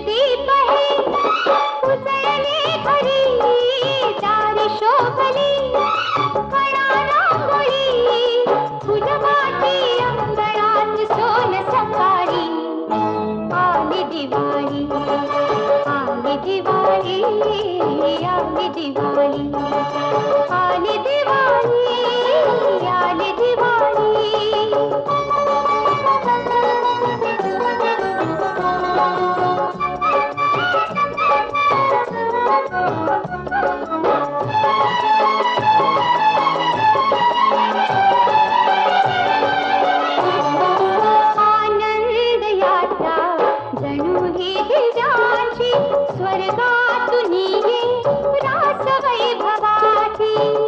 दीप हे उजळले घरी दारी शोभली कणा रांगोळी फुलवाटी अंगणात सोन सकाळी आली दिवाळी आली दिवाळी आली दिवाळी आली दिवाळी आली दिवाळी आनंद यात्रा जणू ही दिव्यांची स्वर्गातून ये रास वैभवाची